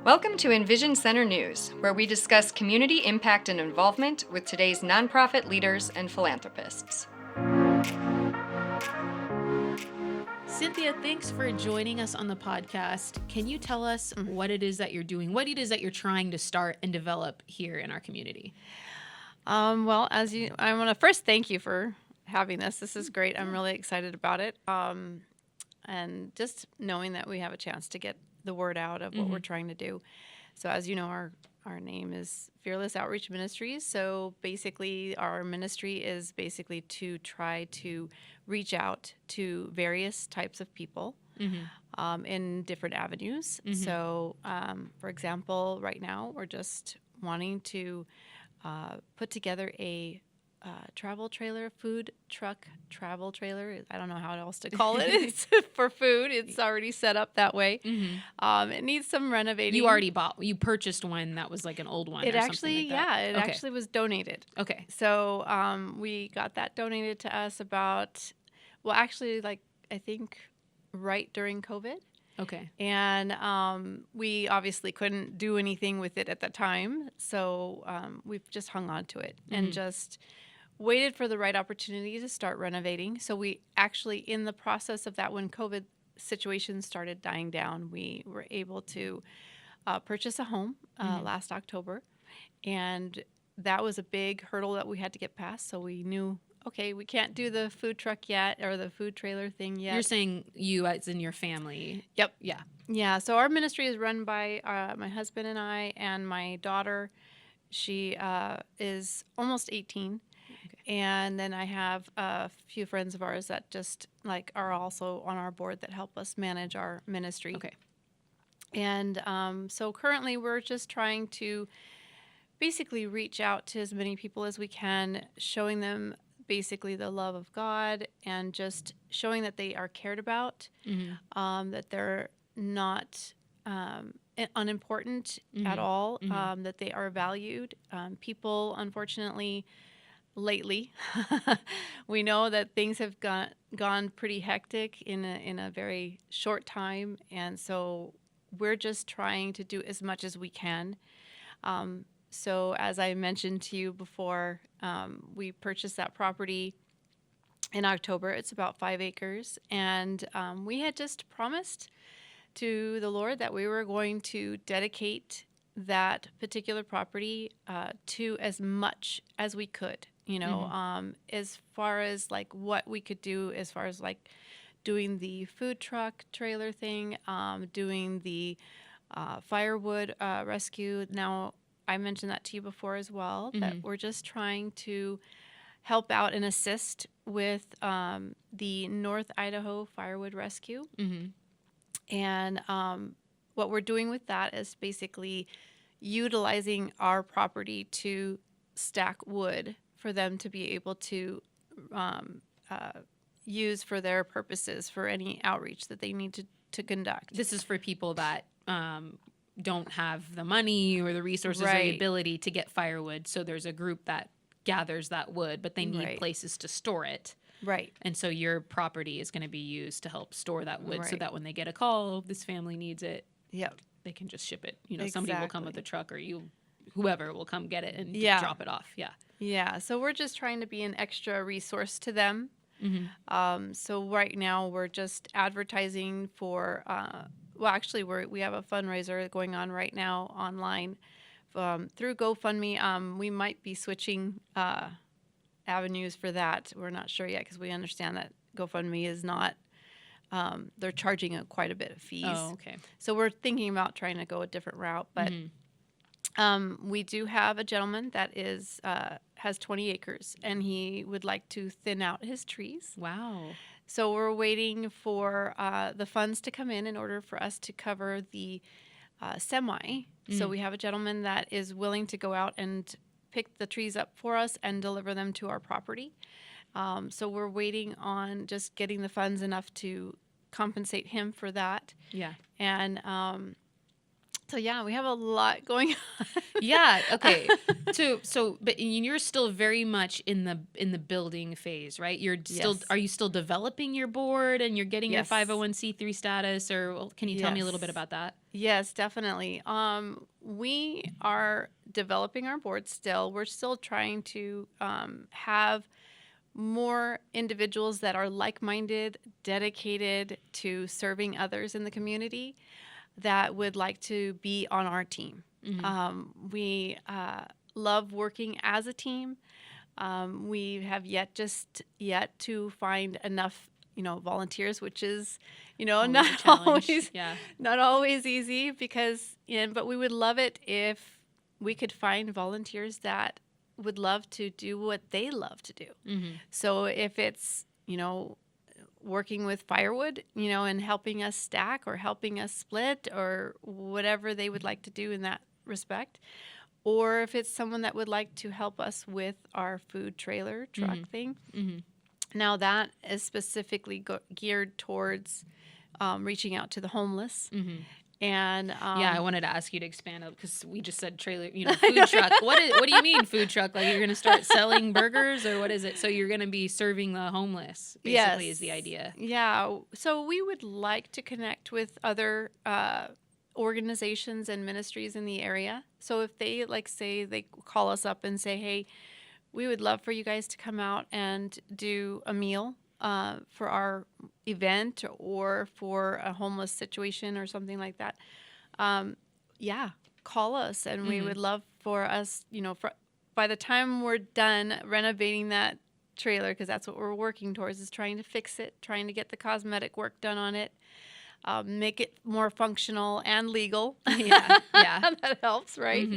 Welcome to EnVision Center News, where we discuss community impact and involvement with today's nonprofit leaders and philanthropists. Cynthia, thanks for joining us on the podcast. Can you tell us what it is that you're doing, what it is that you're trying to start and develop here in our community? I want to first thank you for having this. This is great. I'm really excited about it. And just knowing that we have a chance to get the word out of what we're trying to do. So as you know, our name is Fearless Outreach Ministries. So basically our ministry is basically to try to reach out to various types of people in different avenues. So for example, right now we're just wanting to put together a travel trailer, food truck travel trailer. I don't know how else to call it. It's for food. It's already set up that way. It needs some renovating. You purchased one that was like an old one. It or actually, something like that. it actually was donated. Okay. So we got that donated to us I think right during COVID. Okay. And we obviously couldn't do anything with it at the time. So we've just hung on to it and just waited for the right opportunity to start renovating. So we actually, in the process of that, when COVID situation started dying down, we were able to purchase a home last October. And that was a big hurdle that we had to get past. So we knew, okay, we can't do the food truck yet or the food trailer thing yet. You're saying you as in your family. Yep. Yeah. Yeah. So our ministry is run by my husband and I and my daughter. She is almost 18. Okay. And then I have a few friends of ours that just are also on our board that help us manage our ministry. Okay. And so currently we're just trying to basically reach out to as many people as we can, showing them basically the love of God and just showing that they are cared about, that they're not unimportant at all, that they are valued. People, unfortunately, lately, we know that things have gone pretty hectic in a very short time, and so we're just trying to do as much as we can. So as I mentioned to you before, we purchased that property in October. It's about 5 acres. And we had just promised to the Lord that we were going to dedicate that particular property to as much as we could, as far as what we could do, as far as doing the food truck trailer thing, doing the firewood rescue. Now, I mentioned that to you before as well, that we're just trying to help out and assist with the North Idaho Firewood Rescue. And what we're doing with that is basically utilizing our property to stack wood for them to be able to use for their purposes, for any outreach that they need to conduct. This is for people that don't have the money or the resources or the ability to get firewood. So there's a group that gathers that wood, but they need places to store it. Right. And so your property is going to be used to help store that wood so that when they get a call, this family needs it, they can just ship it. Somebody will come with a truck or whoever will come get it and drop it off. Yeah. Yeah. So we're just trying to be an extra resource to them. So right now we're just advertising for we have a fundraiser going on right now online through GoFundMe. We might be switching avenues for that. We're not sure yet because we understand that GoFundMe is not, they're charging quite a bit of fees. Oh, okay. So we're thinking about trying to go a different route. But we do have a gentleman that has 20 acres, and he would like to thin out his trees. Wow. So we're waiting for the funds to come in order for us to cover the semi. So we have a gentleman that is willing to go out and pick the trees up for us and deliver them to our property. So we're waiting on just getting the funds enough to compensate him for that. Yeah. And So yeah, we have a lot going on. Yeah. Okay. But you're still very much in the building phase, right? You're still, Yes. are you still developing your board and you're getting Yes. your 501c3 status, or can you tell me a little bit Yes. about that? Yes, definitely. We are developing our board still. We're still trying to have more individuals that are like-minded, dedicated to serving others in the community, that would like to be on our team. We love working as a team. We have yet to find enough, volunteers, which is, Always a not challenge. always Yeah. not always easy, but we would love it if we could find volunteers that would love to do what they love to do. So if it's, working with firewood, and helping us stack or helping us split or whatever they would like to do in that respect, or if it's someone that would like to help us with our food trailer truck thing. Now that is specifically geared towards reaching out to the homeless. And yeah, I wanted to ask you to expand it because we just said trailer, food truck. What do you mean food truck? Like you're going to start selling burgers, or what is it? So you're going to be serving the homeless, basically, is the idea. Yeah. So we would like to connect with other organizations and ministries in the area. So if they, say they call us up and say, hey, we would love for you guys to come out and do a meal for our event or for a homeless situation or something like that, call us, and we would love for us, by the time we're done renovating that trailer, because that's what we're working towards, is trying to fix it, trying to get the cosmetic work done on it, make it more functional and legal. Yeah. That helps, right?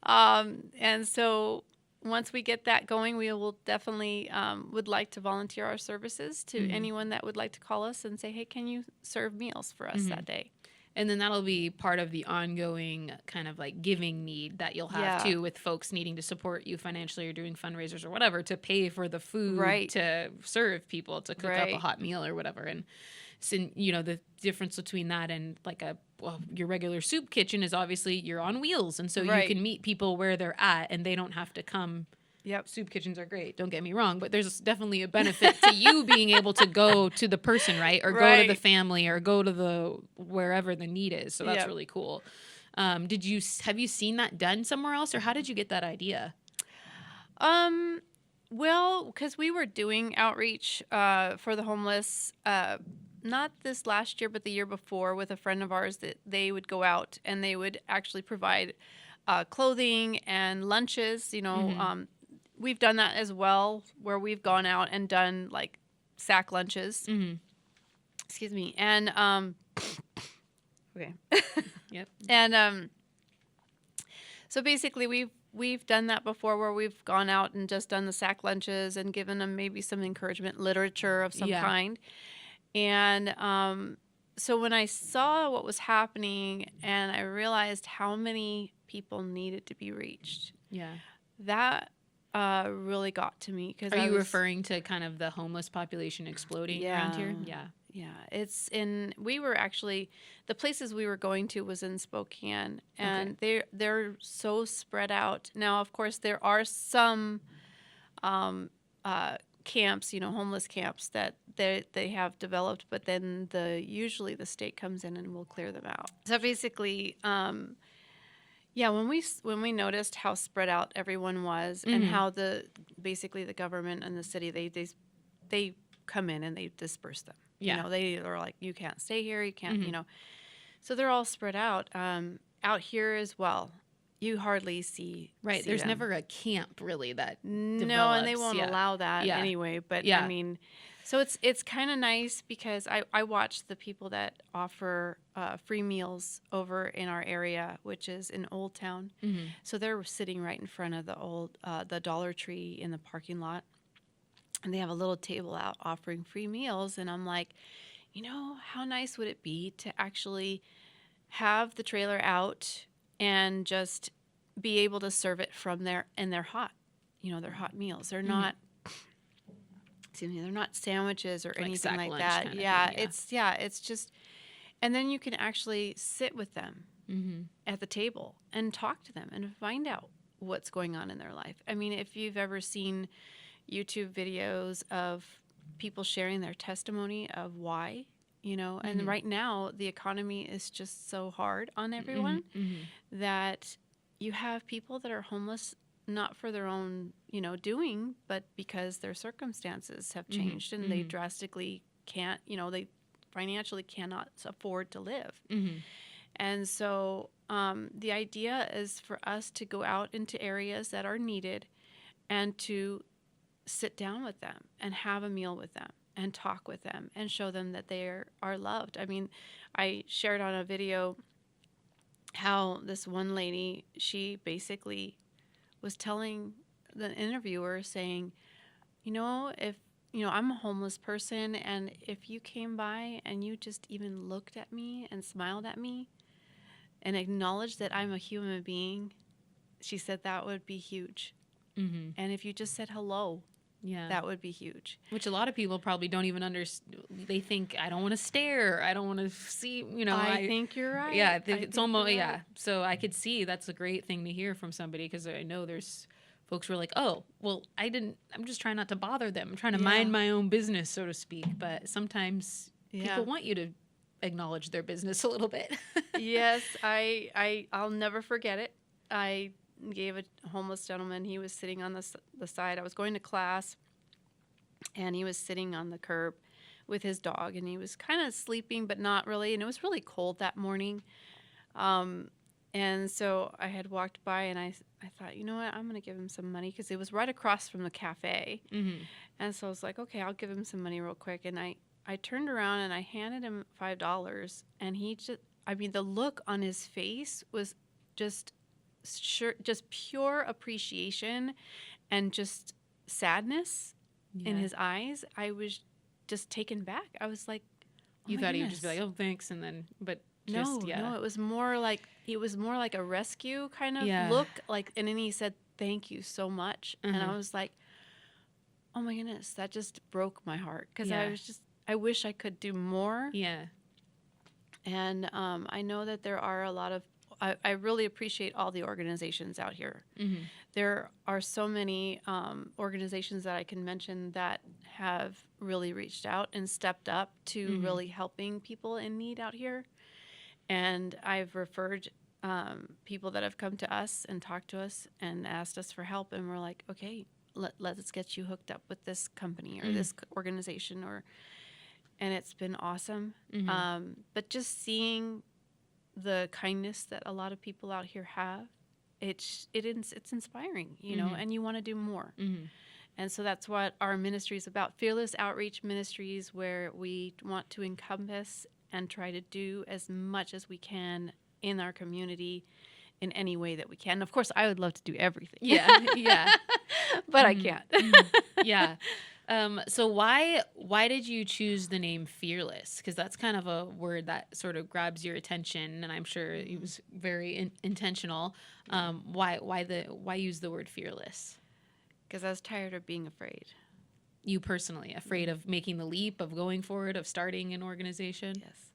And so once we get that going, we will definitely would like to volunteer our services to anyone that would like to call us and say, hey, can you serve meals for us that day? And then that'll be part of the ongoing kind of like giving need that you'll have too, with folks needing to support you financially or doing fundraisers or whatever to pay for the food to serve people, to cook up a hot meal or whatever. And so, the difference between that and like your regular soup kitchen is obviously you're on wheels. And so you can meet people where they're at and they don't have to come. Yep. Soup kitchens are great. Don't get me wrong, but there's definitely a benefit to you being able to go to the person, right? Or go to the family, or go to the wherever the need is. So that's really cool. Have you seen that done somewhere else, or how did you get that idea? Well, because we were doing outreach for the homeless, not this last year, but the year before, with a friend of ours, that they would go out and they would actually provide clothing and lunches, we've done that as well, where we've gone out and done like sack lunches. Excuse me. And okay. Yep. And so basically we've done that before, where we've gone out and just done the sack lunches and given them maybe some encouragement literature of some kind. And so when I saw what was happening and I realized how many people needed to be reached, that really got to me. Because Are you referring to kind of the homeless population exploding around here? Yeah. We were actually, the places we were going to was in Spokane, and they're so spread out. Now, of course, there are some camps, homeless camps that they have developed, but then usually the state comes in and will clear them out. So basically, when we noticed how spread out everyone was, and how basically the government and the city, they come in and they disperse them. They are like, you can't stay here, you can't, so they're all spread out. Out here as well, you hardly see There's them. never a camp really that develops. No, and they won't allow that anyway. But I mean, so it's kind of nice, because I watch the people that offer free meals over in our area, which is in Old Town. So they're sitting right in front of the Dollar Tree in the parking lot, and they have a little table out offering free meals. And I'm like, how nice would it be to actually have the trailer out and just be able to serve it from there, and they're hot, their hot meals. They're not, they're not sandwiches or like anything like that. It's just, and then you can actually sit with them at the table and talk to them and find out what's going on in their life. I mean, if you've ever seen YouTube videos of people sharing their testimony of why, and right now the economy is just so hard on everyone that you have people that are homeless not for their own, doing, but because their circumstances have changed and they drastically can't, they financially cannot afford to live. And so the idea is for us to go out into areas that are needed and to sit down with them and have a meal with them and talk with them and show them that they are loved. I mean, I shared on a video how this one lady, she basically was telling the interviewer saying, if, I'm a homeless person, and if you came by and you just even looked at me and smiled at me and acknowledged that I'm a human being, she said that would be huge. And if you just said hello, that would be huge. Which a lot of people probably don't even understand. They think, I don't want to stare. I don't want to see, I think you're right. Yeah, it's almost, right. So I could see that's a great thing to hear from somebody, because I know there's folks who are like, oh, well, I'm just trying not to bother them. I'm trying to mind my own business, so to speak. But sometimes people want you to acknowledge their business a little bit. Yes, I'll never forget it. I gave a homeless gentleman, he was sitting on the side. I was going to class, and he was sitting on the curb with his dog, and he was kind of sleeping, but not really. And it was really cold that morning. And so I had walked by, and I thought, you know what, I'm going to give him some money, because it was right across from the cafe. And so I was like, okay, I'll give him some money real quick. And I turned around and I handed him $5, and he the look on his face was just pure appreciation and just sadness in his eyes. I was just taken back. I was like, you thought he would just be like, oh, thanks, and then, but no, it was more like a rescue kind of look, like, and then he said, thank you so much. And I was like, oh my goodness, that just broke my heart, because I wish I could do more. And I know that there are a lot of, I really appreciate all the organizations out here. There are so many organizations that I can mention that have really reached out and stepped up to really helping people in need out here. And I've referred people that have come to us and talked to us and asked us for help. And we're like, okay, let's get you hooked up with this company or this organization. And it's been awesome. But just seeing the kindness that a lot of people out here have, it's inspiring, and you want to do more. And so that's what our ministry is about, Fearless Outreach Ministries, where we want to encompass and try to do as much as we can in our community in any way that we can. Of course, I would love to do everything. But I can't. So why did you choose the name Fearless? Because that's kind of a word that sort of grabs your attention, and I'm sure it was very intentional. Why use the word fearless? Because I was tired of being afraid. You personally, afraid of making the leap, of going forward, of starting an organization? Yes.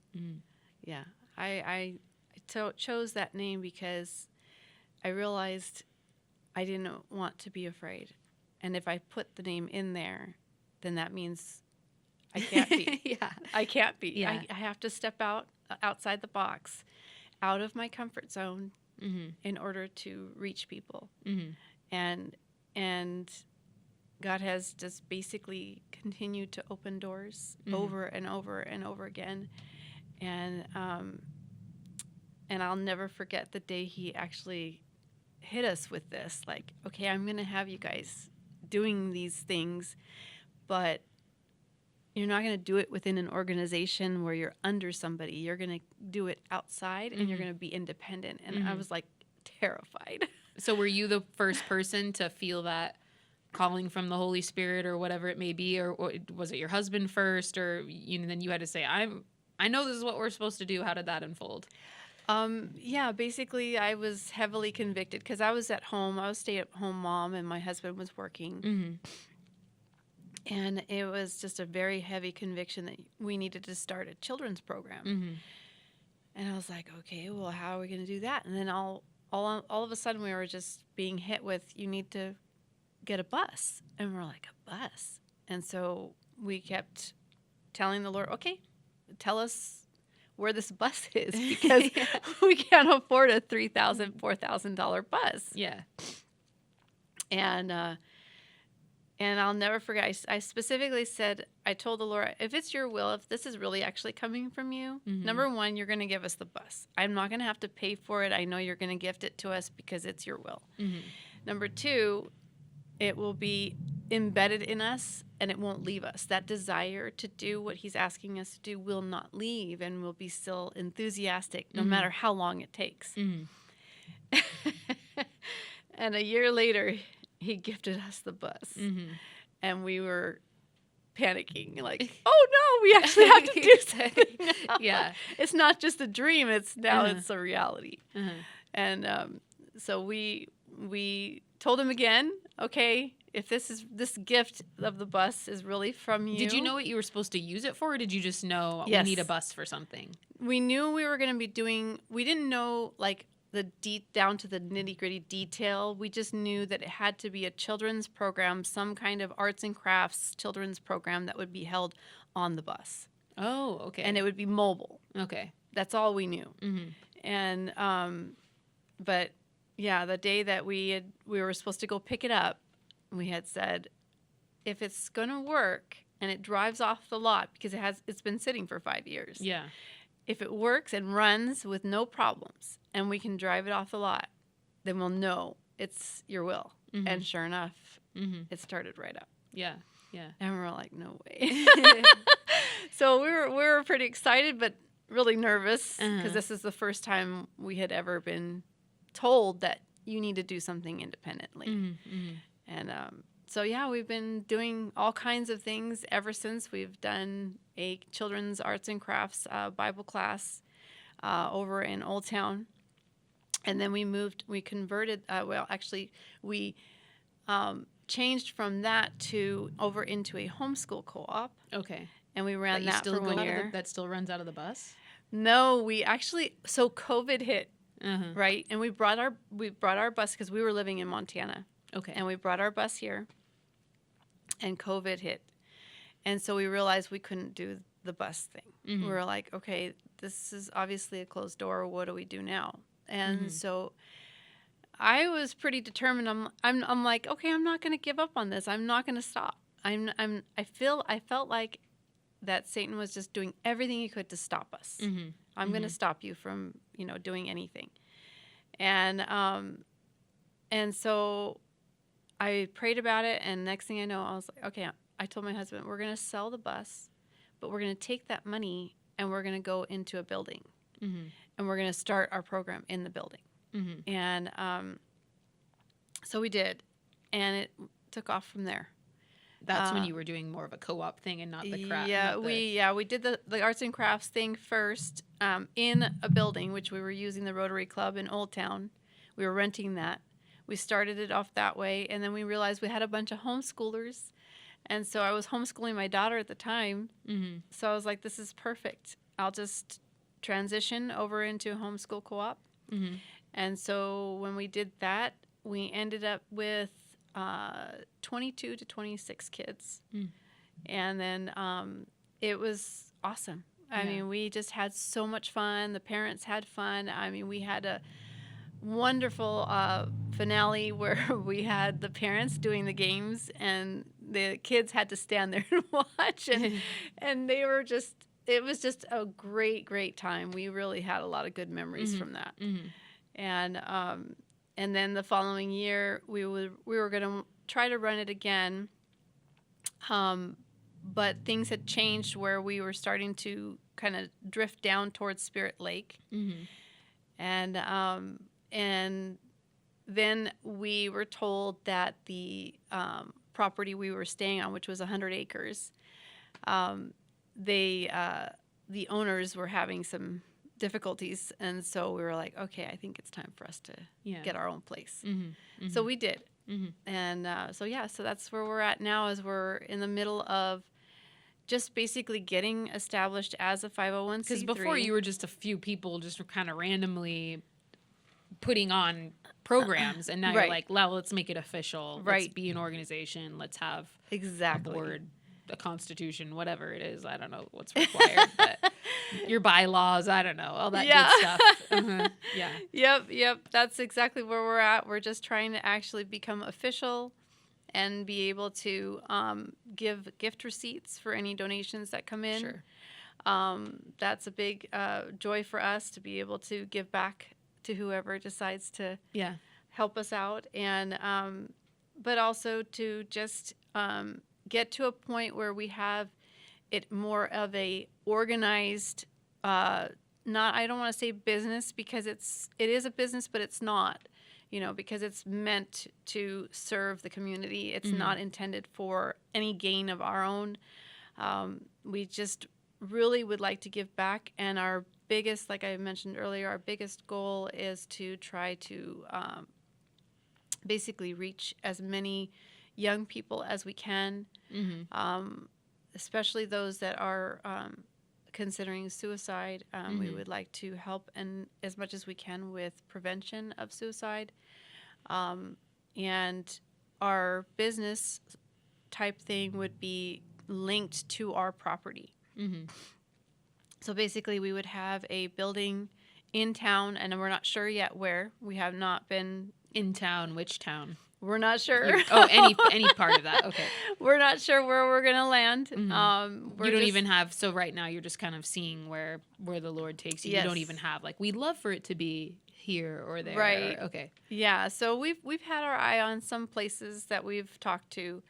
Yeah. I chose that name because I realized I didn't want to be afraid. And if I put the name in there, then that means I can't be. I can't be. I have to step outside the box, out of my comfort zone, in order to reach people. And God has just basically continued to open doors over and over and over again. And I'll never forget the day he actually hit us with this. Like, okay, I'm going to have you guys doing these things, but you're not going to do it within an organization where you're under somebody. You're going to do it outside, and you're going to be independent. And I was like terrified. So were you the first person to feel that calling from the Holy Spirit or whatever it may be, or was it your husband first, or then you had to say, I know this is what we're supposed to do? How did that unfold? Basically I was heavily convicted because I was at home. I was a stay-at-home mom, and my husband was working. And it was just a very heavy conviction that we needed to start a children's program. And I was like, okay, well, how are we going to do that? And then all of a sudden we were just being hit with, you need to get a bus. And we're like, a bus? And so we kept telling the Lord, okay, tell us where this bus is, because we can't afford a $3,000, $4,000 bus. Yeah. And I'll never forget, I specifically said, I told the Lord, if it's your will, if this is really actually coming from you, number one, you're going to give us the bus. I'm not going to have to pay for it. I know you're going to gift it to us because it's your will. Number two, it will be embedded in us and it won't leave us. That desire to do what he's asking us to do will not leave, and we'll be still enthusiastic no matter how long it takes. And a year later, he gifted us the bus. And we were panicking, like, oh no, we actually have to do something now. Yeah. It's not just a dream, it's a reality. And so we told him again, okay, if this gift of the bus is really from you. Did you know what you were supposed to use it for, or did you just know we need a bus for something? We knew we were going to be doing, we didn't know like down to the nitty-gritty detail. We just knew that it had to be a children's program, some kind of arts and crafts children's program that would be held on the bus. Oh, okay. And it would be mobile. Okay. That's all we knew. And but yeah, the day that we were supposed to go pick it up, we had said, if it's going to work and it drives off the lot, because it's been sitting for 5 years. Yeah. If it works and runs with no problems and we can drive it off the lot, then we'll know it's your will. And sure enough, it started right up. Yeah. Yeah. And we're like, no way. So we were pretty excited, but really nervous, because this is the first time we had ever been told that you need to do something independently. And so, yeah, we've been doing all kinds of things ever since. We've done a children's arts and crafts Bible class over in Old Town. And then we converted, we changed from that to over into a homeschool co-op. Okay. And we ran that for 1 year. That still runs out of the bus? No, so COVID hit, right? And we brought our bus, because we were living in Montana. Okay. And we brought our bus here, and COVID hit. And so we realized we couldn't do the bus thing. We were like, okay, this is obviously a closed door. What do we do now? And so I was pretty determined. I'm like, okay, I'm not going to give up on this. I'm not going to stop. I felt like that Satan was just doing everything he could to stop us. I'm going to stop you from, doing anything. And so I prayed about it, and next thing I know, I was like, okay, I told my husband, we're going to sell the bus, but we're going to take that money and we're going to go into a building, and we're going to start our program in the building. And so we did, and it took off from there. That's when you were doing more of a co-op thing and not the craft. We did the arts and crafts thing first in a building, which we were using the Rotary Club in Old Town. We were renting that. We started it off that way, and then we realized we had a bunch of homeschoolers, and so I was homeschooling my daughter at the time. So I was like, this is perfect. I'll just transition over into a homeschool co-op. And so when we did that, we ended up with 22 to 26 kids. And then it was awesome. I mean, we just had so much fun. The parents had fun. I mean, we had a wonderful finale where we had the parents doing the games and the kids had to stand there and watch. And they were just, it was just a great, great time. We really had a lot of good memories from that. And then the following year, we were going to try to run it again, but things had changed where we were starting to kind of drift down towards Spirit Lake, and then we were told that the property we were staying on, which was 100 acres, the owners were having some difficulties, and so we were like, okay, I think it's time for us to get our own place. So we did. And so that's where we're at now, is we're in the middle of just basically getting established as a 501c3. Because before you were just a few people just kind of randomly putting on programs, and now you're like, well, let's make it official. Let's be an organization. Let's have a board, a constitution, whatever it is. I don't know what's required, but your bylaws, I don't know, all that good stuff. Yeah. Yep. That's exactly where we're at. We're just trying to actually become official and be able to give gift receipts for any donations that come in. Sure. That's a big joy for us to be able to give back to whoever decides to help us out, and but also to just get to a point where we have it more of a organized, I don't want to say business, because it is a business, but it's not, because it's meant to serve the community. It's not intended for any gain of our own. We just really would like to give back, and our biggest, like I mentioned earlier, our biggest goal is to try to basically reach as many young people as we can, especially those that are considering suicide. We would like to help as much as we can with prevention of suicide. And our business type thing would be linked to our property. So basically, we would have a building in town, and we're not sure yet where. We have not been in town. Which town? We're not sure. Any part of that. Okay. We're not sure where we're gonna land. You don't even have. So right now, you're just kind of seeing where the Lord takes you. Yes. You don't even have we'd love for it to be here or there. Right. Okay. Yeah. So we've had our eye on some places that we've talked to,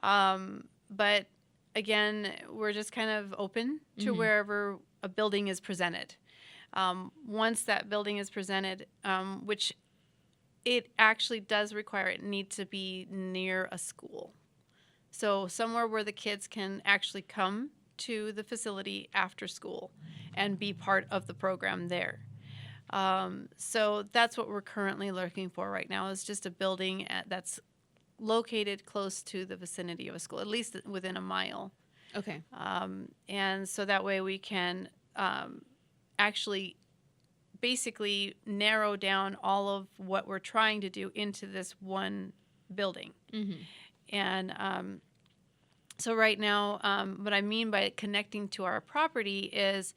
but again, we're just kind of open to wherever a building is presented. Once that building is presented, which it actually does require, it needs to be near a school. So somewhere where the kids can actually come to the facility after school and be part of the program there. So that's what we're currently looking for right now, is just a building that's located close to the vicinity of a school, at least within a mile. Okay. And so that way we can actually basically narrow down all of what we're trying to do into this one building. And so right now, what I mean by connecting to our property is,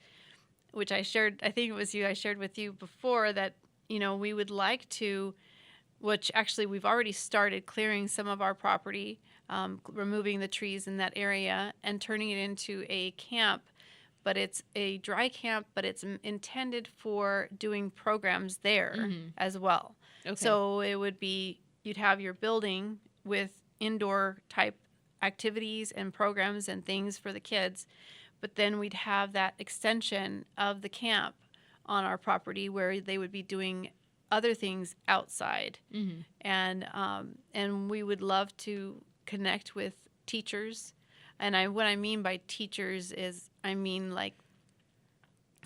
which I shared, I think it was you, I shared with you before, that, we would like to, which actually we've already started clearing some of our property, removing the trees in that area and turning it into a camp. But it's a dry camp, but it's intended for doing programs there as well. Okay. So it would be, you'd have your building with indoor type activities and programs and things for the kids, but then we'd have that extension of the camp on our property where they would be doing other things outside. And we would love to connect with teachers. And what I mean by teachers is, I mean like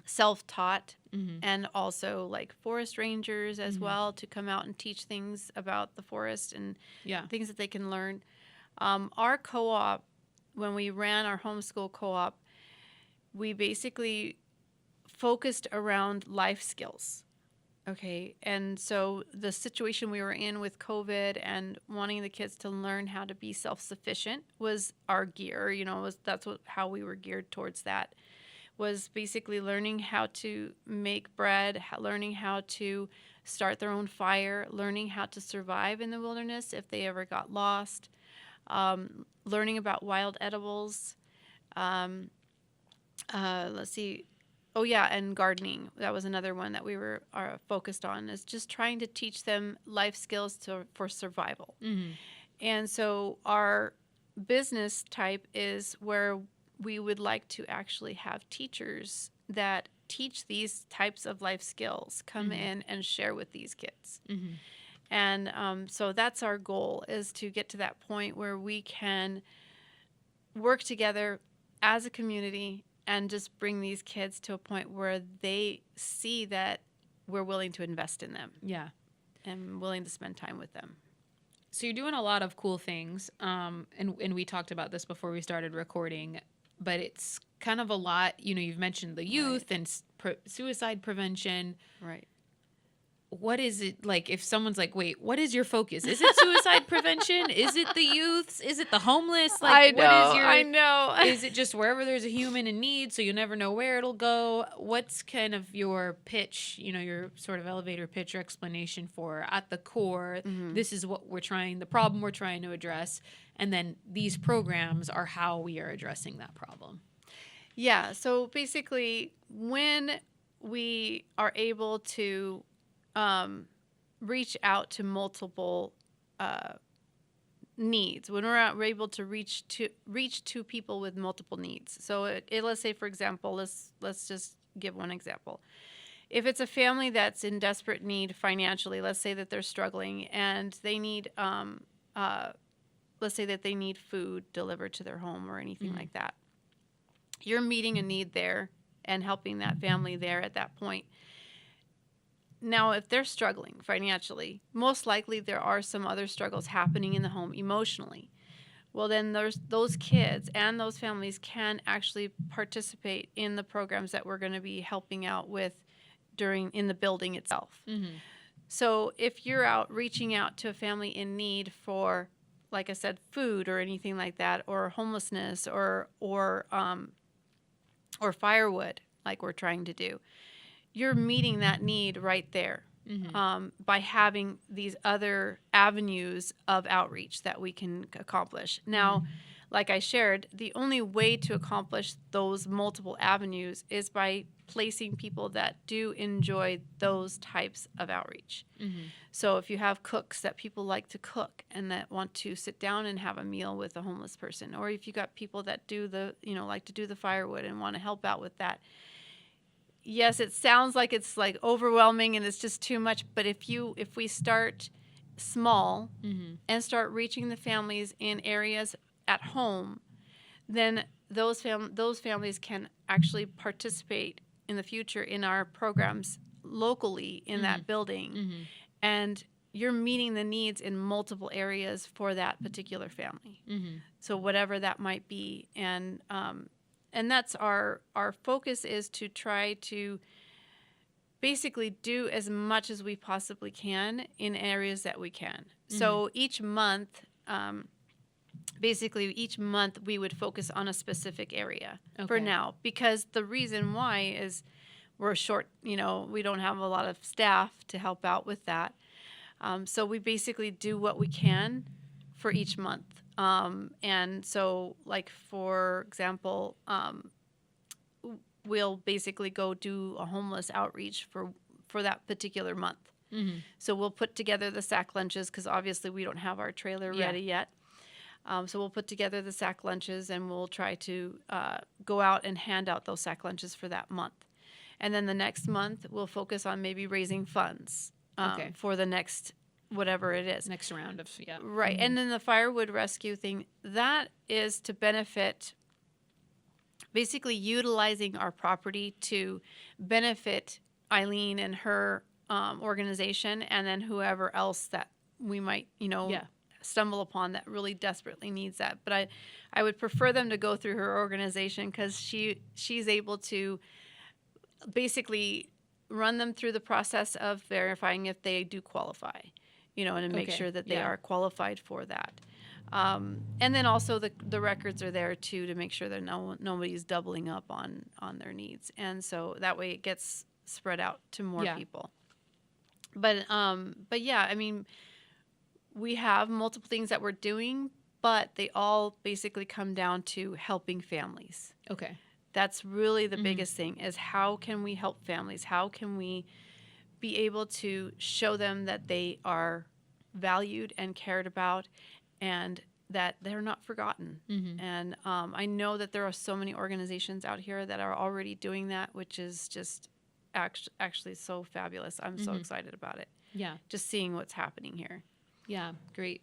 self-taught, and also like forest rangers as well, to come out and teach things about the forest and things that they can learn. Our co-op, when we ran our homeschool co-op, we basically focused around life skills. Okay, and so the situation we were in with COVID and wanting the kids to learn how to be self-sufficient was our gear. How we were geared towards that, was basically learning how to make bread, learning how to start their own fire, learning how to survive in the wilderness if they ever got lost, learning about wild edibles. Let's see. Oh, yeah, and gardening. That was another one that we were focused on, is just trying to teach them life skills for survival. And so our business type is where we would like to actually have teachers that teach these types of life skills come in and share with these kids. And so that's our goal, is to get to that point where we can work together as a community and just bring these kids to a point where they see that we're willing to invest in them. Yeah. And willing to spend time with them. So you're doing a lot of cool things. And we talked about this before we started recording. but it's kind of a lot. You've mentioned the youth and suicide prevention. Right. What is it like if someone's like, wait, what is your focus? Is it suicide prevention? Is it the youths? Is it the homeless? Like, I know. Is it just wherever there's a human in need, so you never know where it'll go? What's kind of your pitch, your sort of elevator pitch or explanation for at the core, this is what the problem we're trying to address, and then these programs are how we are addressing that problem? Yeah, so basically when we are able to reach out to multiple needs, when we're able to reach to people with multiple needs. So let's say, for example, let's just give one example. If it's a family that's in desperate need financially, let's say that they're struggling and they need, let's say that they need food delivered to their home or anything like that. You're meeting a need there and helping that family there at that point. Now, if they're struggling financially, most likely there are some other struggles happening in the home emotionally. Well, then those kids and those families can actually participate in the programs that we're going to be helping out with in the building itself. So if you're out reaching out to a family in need for, like I said, food or anything like that, or homelessness or firewood, like we're trying to do, you're meeting that need right there by having these other avenues of outreach that we can accomplish. Now, like I shared, the only way to accomplish those multiple avenues is by placing people that do enjoy those types of outreach. So if you have cooks that people like to cook and that want to sit down and have a meal with a homeless person, or if you got people that like to do the firewood and want to help out with that. Yes, it sounds like it's like overwhelming and it's just too much, but if we start small and start reaching the families in areas at home, then those families can actually participate in the future in our programs locally in that building. And you're meeting the needs in multiple areas for that particular family. So whatever that might be. And that's our focus, is to try to basically do as much as we possibly can in areas that we can. So each month, we would focus on a specific area for now, because the reason why is we're short, we don't have a lot of staff to help out with that. So we basically do what we can for each month. And so, like, for example, we'll basically go do a homeless outreach for that particular month. So we'll put together the sack lunches, because obviously we don't have our trailer ready yet. So we'll put together the sack lunches and we'll try to go out and hand out those sack lunches for that month. And then the next month we'll focus on maybe raising funds for the next whatever it is. Next round of, Right. And then the firewood rescue thing, that is to benefit, basically utilizing our property to benefit Eileen and her organization, and then whoever else that we might, stumble upon that really desperately needs that. But I would prefer them to go through her organization, because she's able to basically run them through the process of verifying if they do qualify. And make sure that they are qualified for that. And then also the records are there too, to make sure that nobody's doubling up on their needs. And so that way it gets spread out to more people. But yeah, I mean, we have multiple things that we're doing, but they all basically come down to helping families. Okay. That's really the biggest thing, is how can we help families? How can we be able to show them that they are valued and cared about, and that they're not forgotten. And I know that there are so many organizations out here that are already doing that, which is just actually so fabulous. I'm so excited about it. Yeah. Just seeing what's happening here. Yeah, great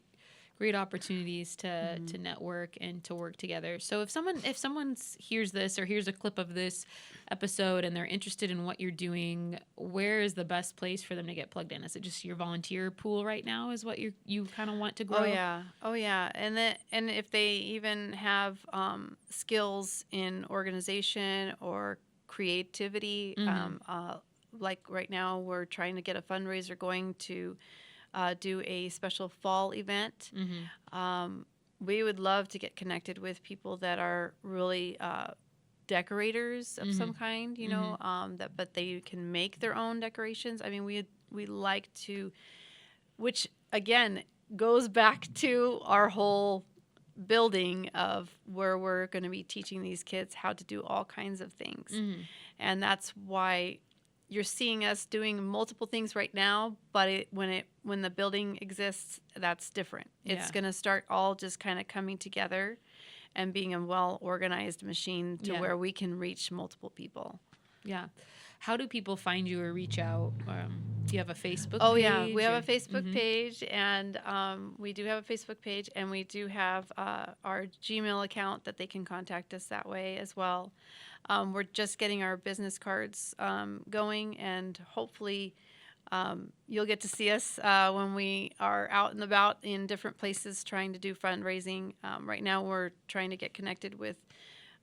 great opportunities to network and to work together. So if someone hears this or hears a clip of this episode and they're interested in what you're doing, where is the best place for them to get plugged in? Is it just your volunteer pool right now is what you kind of want to grow? Oh yeah. And if they even have skills in organization or creativity, like right now we're trying to get a fundraiser going to do a special fall event. We would love to get connected with people that are really decorators of some kind, but they can make their own decorations. I mean, we like to, which again goes back to our whole building of where we're going to be teaching these kids how to do all kinds of things. And that's why you're seeing us doing multiple things right now, but when the building exists, that's different. It's going to start all just kind of coming together and being a well-organized machine to where we can reach multiple people. Yeah. How do people find you or reach out? Do you have a Facebook page? Oh, yeah. We have a Facebook page, and we do have a Facebook page, and we do have our Gmail account that they can contact us that way as well. We're just getting our business cards going, and hopefully you'll get to see us when we are out and about in different places trying to do fundraising. Right now we're trying to get connected with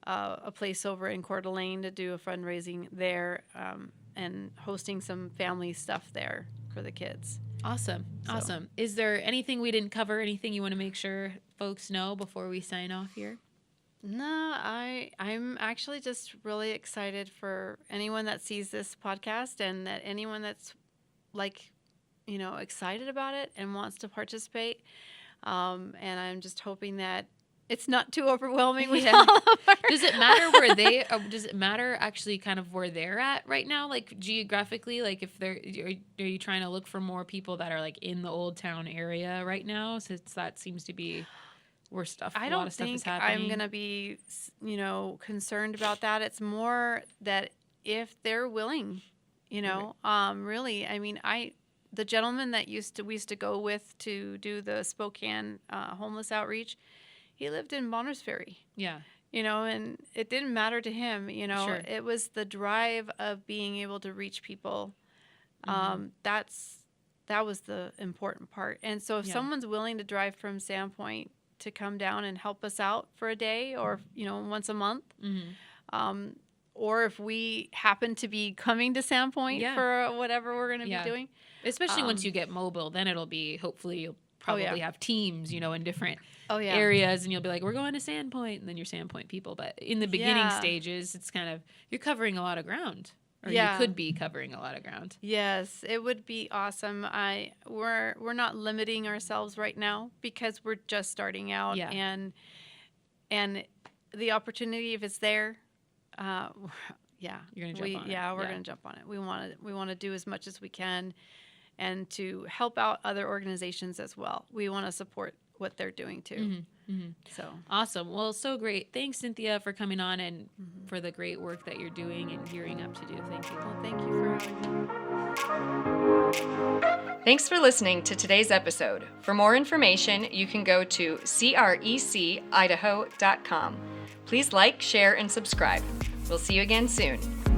a place over in Coeur d'Alene to do a fundraising there and hosting some family stuff there for the kids. Awesome. Is there anything we didn't cover, anything you want to make sure folks know before we sign off here? No, I'm actually just really excited for anyone that sees this podcast and that anyone that's excited about it and wants to participate. And I'm just hoping that it's not too overwhelming. Does it matter where does it matter actually kind of where they're at right now? Like geographically, like if are you trying to look for more people that are like in the Old Town area right now? Since that seems to be where a lot of stuff is happening. I'm going to be, concerned about that. It's more that if they're willing, really, I mean, the gentleman that we used to go with to do the Spokane homeless outreach, he lived in Bonners Ferry. Yeah. And it didn't matter to him, Sure. It was the drive of being able to reach people. That was the important part. And so if someone's willing to drive from Sandpoint to come down and help us out for a day or, once a month, or if we happen to be coming to Sandpoint for whatever we're going to be doing. Especially once you get mobile, then it'll be, hopefully you'll probably have teams, in different areas, and you'll be like, we're going to Sandpoint, and then you're Sandpoint people. But in the beginning stages, it's kind of, you're covering a lot of ground. Or you could be covering a lot of ground. Yes, it would be awesome. We're not limiting ourselves right now because we're just starting out, and the opportunity, if it's there, you're gonna jump on it. Yeah, we're gonna jump on it. We want to do as much as we can, and to help out other organizations as well. We want to support what they're doing too. So awesome. Well, so great. Thanks, Cynthia, for coming on and for the great work that you're doing and gearing up to do. Thank you. Well, thank you for having me. Thanks for listening to today's episode. For more information, you can go to crecidaho.com. Please like, share, and subscribe. We'll see you again soon.